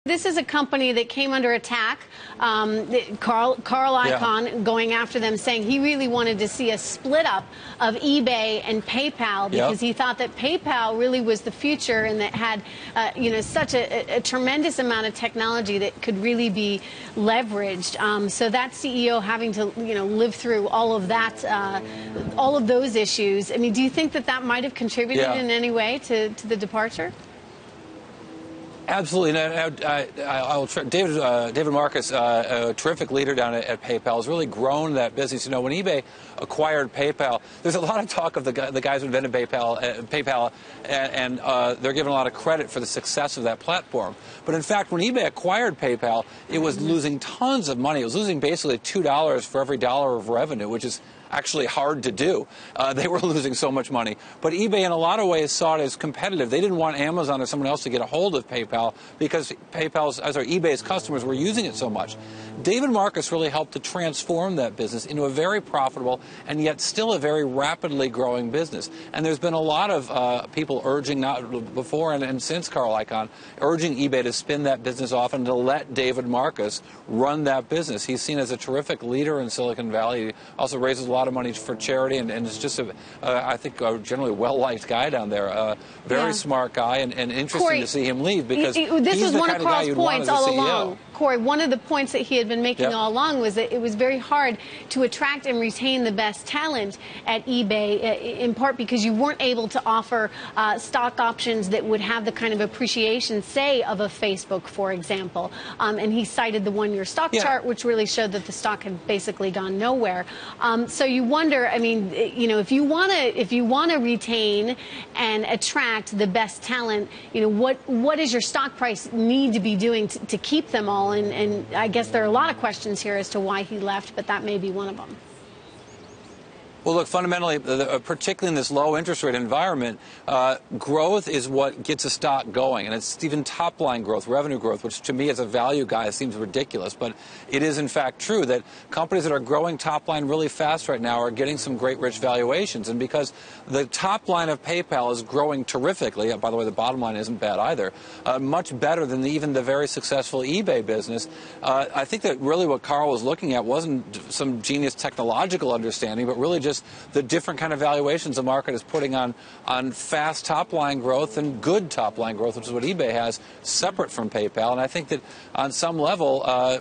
This is a company that came under attack. Carl Icahn going after them, saying he really wanted to see a split up of eBay and PayPal because he thought that PayPal really was the future and that had, such a tremendous amount of technology that could really be leveraged. So that CEO having to, live through all of that, all of those issues. I mean, do you think that that might have contributed in any way to the departure? Absolutely. David Marcus, a terrific leader down at PayPal, has really grown that business. When eBay acquired PayPal, there's a lot of talk of the guys who invented PayPal, and they're given a lot of credit for the success of that platform. But in fact, when eBay acquired PayPal, it was losing tons of money. It was losing basically $2 for every dollar of revenue, which is actually hard to do. They were losing so much money. But eBay, in a lot of ways, saw it as competitive. They didn't want Amazon or someone else to get a hold of PayPal because eBay's customers were using it so much. David Marcus really helped to transform that business into a very profitable and yet still a very rapidly growing business. And there's been a lot of people urging, not before and since Carl Icahn, urging eBay to spin that business off and to let David Marcus run that business. He's seen as a terrific leader in Silicon Valley. He also raises a lot of money for charity and is just, I think, a generally well-liked guy down there. Very smart guy and interesting Corey, to see him leave because this he's was the one kind of of guy Carl's you'd want points as a all CEO. along. Corey, one of the points that he had been making all along was that it was very hard to attract and retain the best talent at eBay, in part because you weren't able to offer stock options that would have the kind of appreciation, say, of a Facebook, for example. And he cited the one-year stock chart, which really showed that the stock had basically gone nowhere. So you wonder, I mean, if you want to retain and attract the best talent, what does your stock price need to be doing to keep them all? And I guess there are a lot of questions here as to why he left, but that may be one of them. Well, look, fundamentally, particularly in this low interest rate environment, growth is what gets a stock going. And it's even top-line growth, revenue growth, which to me as a value guy seems ridiculous. But it is, in fact, true that companies that are growing top-line really fast right now are getting some great rich valuations. And because the top line of PayPal is growing terrifically, by the way, the bottom line isn't bad either, much better than even the very successful eBay business, I think that really what Carl was looking at wasn't some genius technological understanding, but really just the different kind of valuations the market is putting on fast top-line growth and good top-line growth, which is what eBay has, separate from PayPal. And I think that on some level,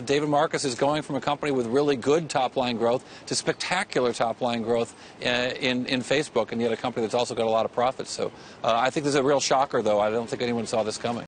David Marcus is going from a company with really good top-line growth to spectacular top-line growth in Facebook, and yet a company that's also got a lot of profits. So I think this is a real shocker, though. I don't think anyone saw this coming.